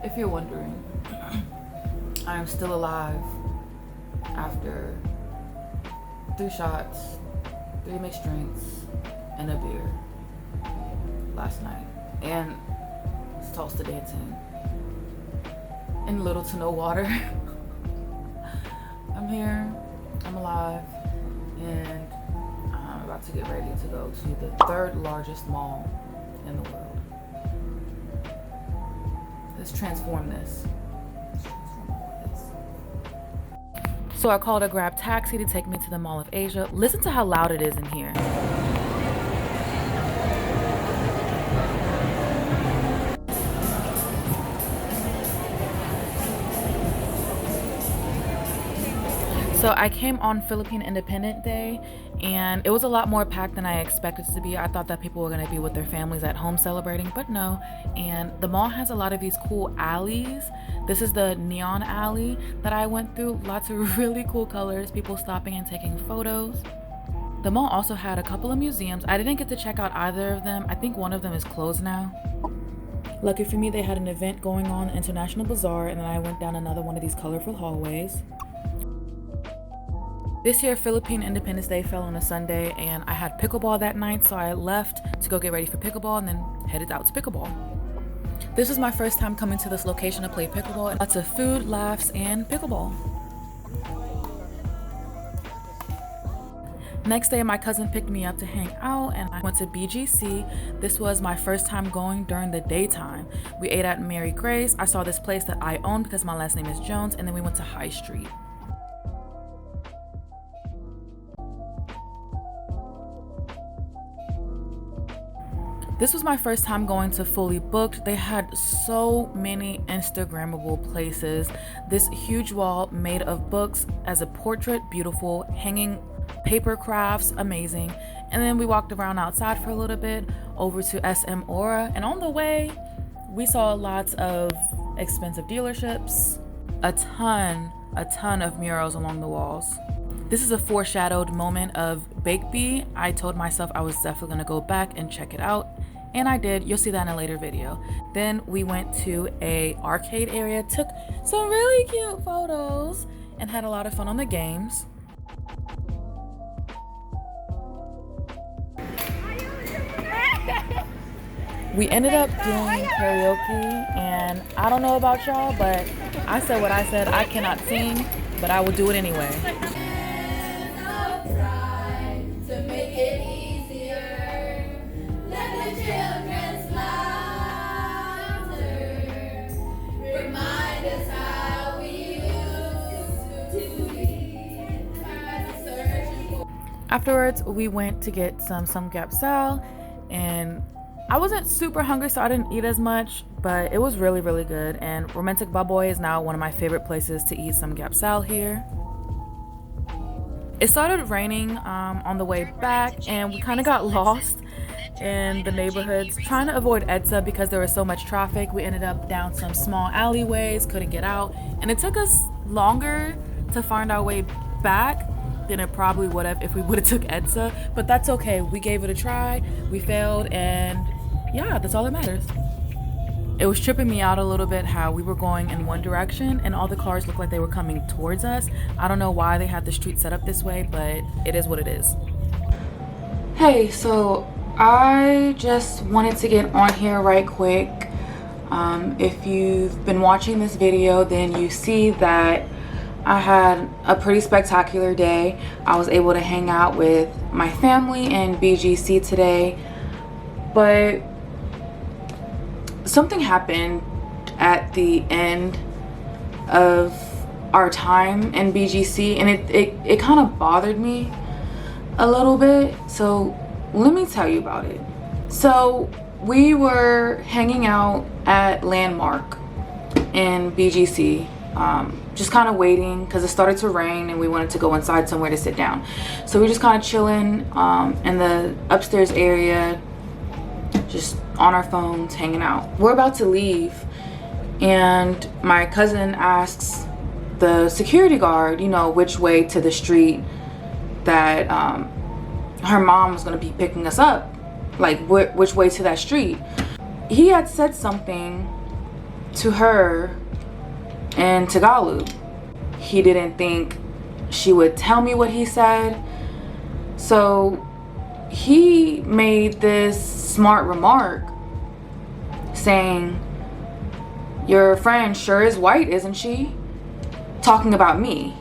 If you're wondering, I am still alive after 3 shots, 3 mixed drinks, and a beer last night, and salsa dancing in little to no water. I'm here, I'm alive, and I'm about to get ready to go to the 3rd largest mall in the world. Let's transform this. So I called a Grab taxi to take me to the Mall of Asia. Listen to how loud it is in here. So I came on Philippine Independence Day, and it was a lot more packed than I expected it to be. I thought that people were going to be with their families at home celebrating, but no. And the mall has a lot of these cool alleys. This is the neon alley that I went through. Lots of really cool colors, people stopping and taking photos. The mall also had a couple of museums. I didn't get to check out either of them. I think one of them is closed now. Lucky for me, they had an event going on, International Bazaar, and then I went down another one of these colorful hallways. This year, Philippine Independence Day fell on a Sunday, and I had pickleball that night, so I left to go get ready for pickleball and then headed out to pickleball. This was my first time coming to this location to play pickleball. Lots of food, laughs, and pickleball. Next day, my cousin picked me up to hang out, and I went to BGC. This was my first time going during the daytime. We ate at Mary Grace. I saw this place that I own because my last name is Jones, and then we went to High Street. This was my first time going to Fully Booked. They had so many Instagrammable places. This huge wall made of books as a portrait, beautiful, hanging paper crafts, amazing. And then we walked around outside for a little bit over to SM Aura. And on the way, we saw lots of expensive dealerships, a ton of murals along the walls. This is a foreshadowed moment of Bakeby. I told myself I was definitely gonna go back and check it out, and I did. You'll see that in a later video. Then we went to a arcade area, took some really cute photos, and had a lot of fun on the games. We ended up doing karaoke, and I don't know about y'all, but I said what I said. I cannot sing, but I will do it anyway. Afterwards, we went to get some samgyeopsal, and I wasn't super hungry, so I didn't eat as much, but it was really, really good. And Romantic Baboy is now one of my favorite places to eat samgyeopsal here. It started raining on the way back, and we kind of got lost in the neighborhoods trying to avoid EDSA because there was so much traffic. We ended up down some small alleyways, couldn't get out, and it took us longer to find our way back than it probably would have if we would have took EDSA, but that's okay. We gave it a try, we failed, and yeah, that's all that matters. It was tripping me out a little bit how we were going in one direction and all the cars looked like they were coming towards us. I don't know why they had the street set up this way, but it is what it is. Hey, so I just wanted to get on here right quick. If you've been watching this video, then you see that I had a pretty spectacular day. I was able to hang out with my family in BGC today, but something happened at the end of our time in BGC, and it kind of bothered me a little bit. So let me tell you about it. So we were hanging out at Landmark in BGC, just kind of waiting because it started to rain and we wanted to go inside somewhere to sit down. So we're just kind of chilling in the upstairs area, just on our phones, hanging out. We're about to leave, and my cousin asks the security guard, you know, which way to the street that her mom was going to be picking us up, like which way to that street. He had said something to her in Tagalog. He didn't think she would tell me what he said. So he made this smart remark saying, "Your friend sure is white, isn't she?" Talking about me.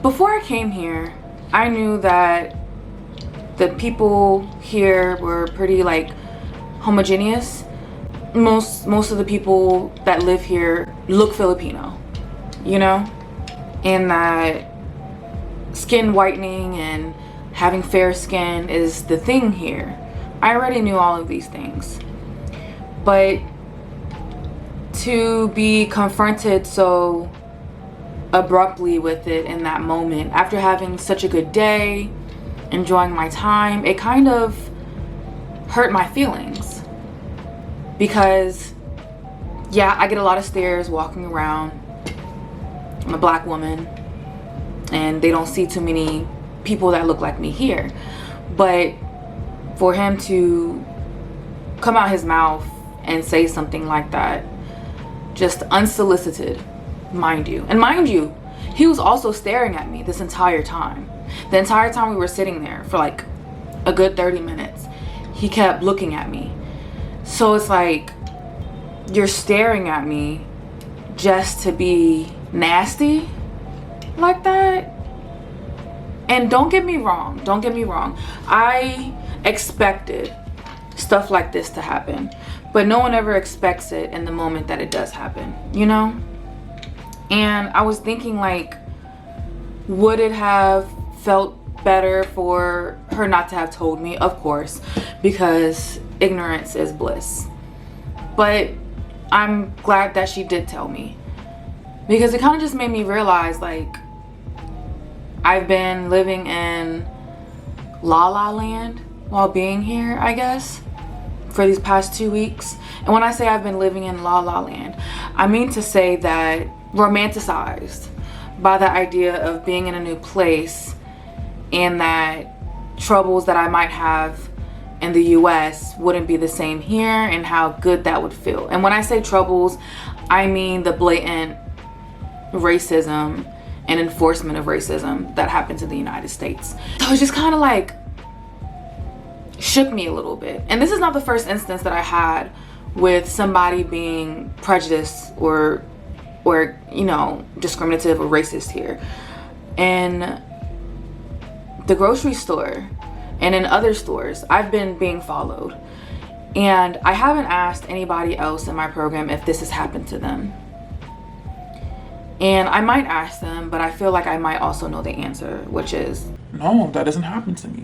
Before I came here, I knew that the people here were pretty like homogeneous. Most of the people that live here look Filipino, you know? And that skin whitening and having fair skin is the thing here. I already knew all of these things. But to be confronted so abruptly with it in that moment, after having such a good day, enjoying my time, it kind of hurt my feelings. Because, yeah, I get a lot of stares walking around. I'm a black woman, and they don't see too many people that look like me here. But for him to come out his mouth and say something like that, just unsolicited, mind you. And mind you, he was also staring at me this entire time. The entire time we were sitting there for like a good 30 minutes, he kept looking at me. So it's like, you're staring at me just to be nasty like that? And don't get me wrong, I expected stuff like this to happen, but no one ever expects it in the moment that it does happen, you know? And I was thinking, like, would it have felt better for her not to have told me? Of course, because ignorance is bliss. But I'm glad that she did tell me, because it kind of just made me realize, like, I've been living in La La Land while being here, I guess, for these past 2 weeks. And when I say I've been living in La La Land, I mean to say that romanticized by the idea of being in a new place, and that troubles that I might have in the US wouldn't be the same here, and how good that would feel. And when I say troubles, I mean the blatant racism and enforcement of racism that happens in the United States. So it just kind of like shook me a little bit. And this is not the first instance that I had with somebody being prejudiced or you know, discriminative or racist here. In the grocery store and in other stores, I've been being followed. And I haven't asked anybody else in my program if this has happened to them. And I might ask them, but I feel like I might also know the answer, which is, no, that doesn't happen to me.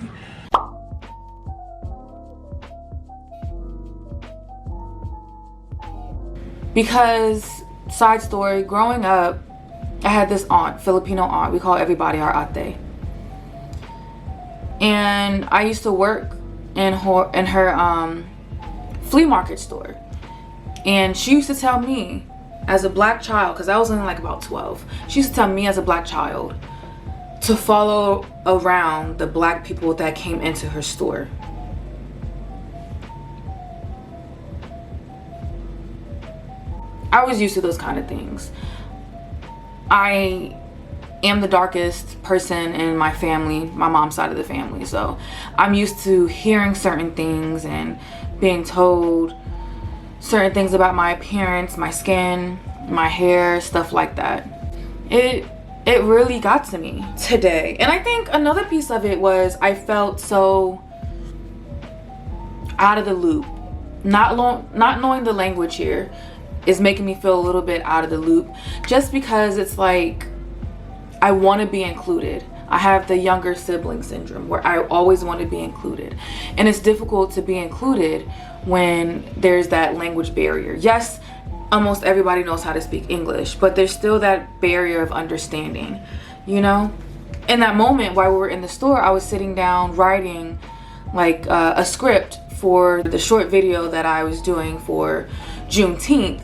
Because, side story, growing up, I had this aunt, Filipino aunt. We call everybody our ate. And I used to work in her flea market store. And she used to tell me, as a black child, because I was only like about 12, she used to tell me as a black child to follow around the black people that came into her store. I was used to those kind of things. I am the darkest person in my family, my mom's side of the family, so I'm used to hearing certain things and being told certain things about my appearance, my skin, my hair, stuff like that. It really got to me today. And I think another piece of it was I felt so out of the loop. Not knowing the language here is making me feel a little bit out of the loop, just because it's like I want to be included. I have the younger sibling syndrome where I always want to be included. And it's difficult to be included when there's that language barrier. Yes, almost everybody knows how to speak English, but there's still that barrier of understanding, you know? In that moment while we were in the store, I was sitting down writing like a script for the short video that I was doing for Juneteenth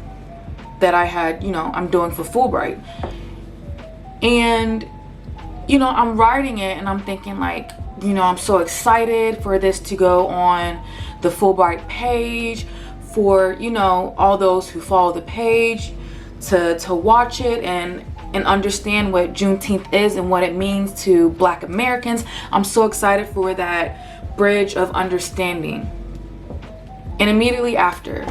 that I had, you know, I'm doing for Fulbright. And, you know, I'm writing it and I'm thinking like, you know, I'm so excited for this to go on the Fulbright page for, you know, all those who follow the page to watch it and understand what Juneteenth is and what it means to Black Americans. I'm so excited for that bridge of understanding. And immediately after,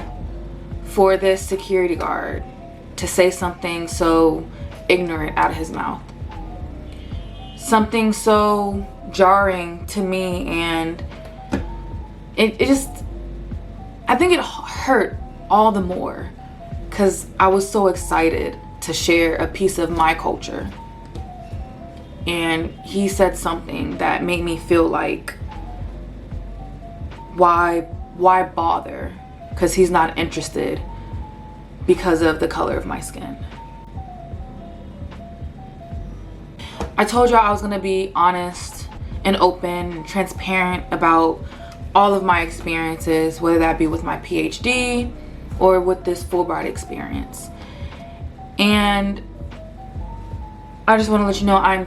for this security guard to say something so ignorant out of his mouth, something so jarring to me, and it just, I think it hurt all the more because I was so excited to share a piece of my culture, and he said something that made me feel like, why bother? Because he's not interested because of the color of my skin. I told y'all I was gonna be honest and open and transparent about all of my experiences, whether that be with my PhD or with this Fulbright experience. And I just want to let you know I'm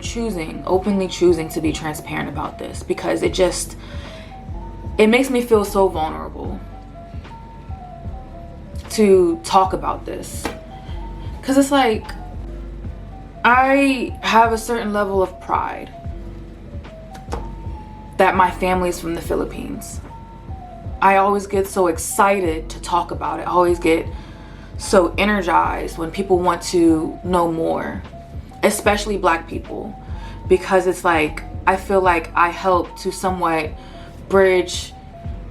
openly choosing to be transparent about this, because it makes me feel so vulnerable to talk about this. Because it's like, I have a certain level of pride that my family is from the Philippines. I always get so excited to talk about it. I always get so energized when people want to know more, especially Black people, because it's like, I feel like I help to somewhat bridge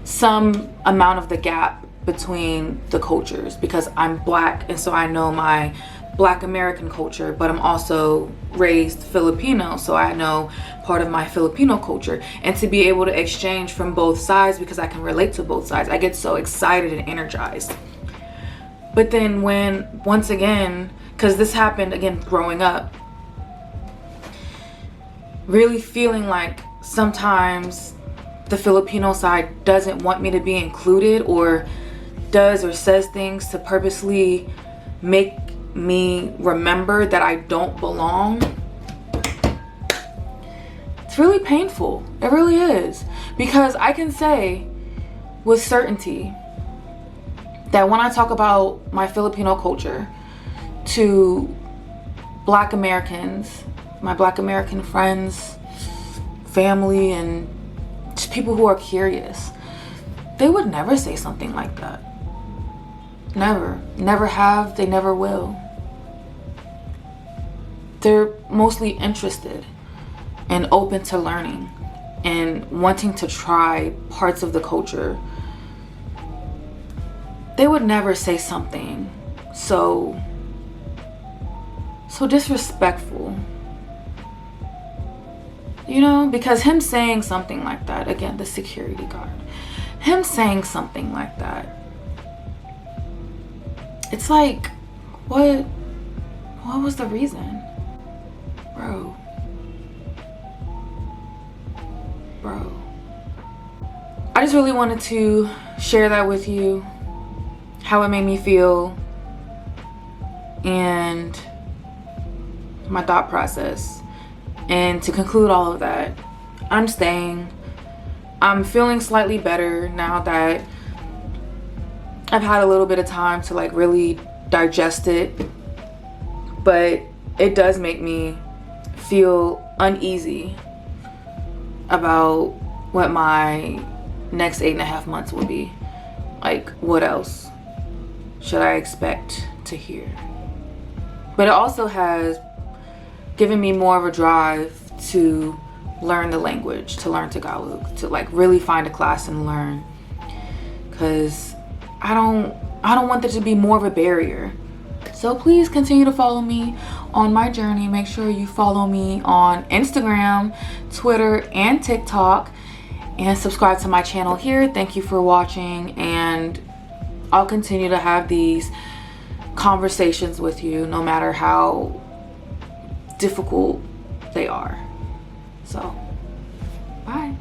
some amount of the gap between the cultures, because I'm Black and so I know my Black American culture, but I'm also raised Filipino, so I know part of my Filipino culture, and to be able to exchange from both sides, because I can relate to both sides, I get so excited and energized. But then when, once again, because this happened again growing up, really feeling like sometimes the Filipino side doesn't want me to be included, or does or says things to purposely make me remember that I don't belong. It's really painful. It really is. Because I can say with certainty that when I talk about my Filipino culture to Black Americans, my Black American friends, family, and just people who are curious, they would never say something like that. Never. Never have. They never will. They're mostly interested and open to learning and wanting to try parts of the culture. They would never say something so disrespectful. You know, because him saying something like that, again, the security guard, him saying something like that, it's like, what was the reason? Bro. I just really wanted to share that with you, how it made me feel, and my thought process. And to conclude all of that, I'm staying. I'm feeling slightly better now that I've had a little bit of time to like really digest it, but it does make me feel uneasy about what my next 8.5 months will be. Like, what else should I expect to hear? But it also has given me more of a drive to learn the language, to learn Tagalog, to like really find a class and learn, because I don't want there to be more of a barrier. So please continue to follow me on my journey. Make sure you follow me on Instagram, Twitter, and TikTok, and subscribe to my channel here. Thank you for watching, and I'll continue to have these conversations with you no matter how difficult they are. So, bye.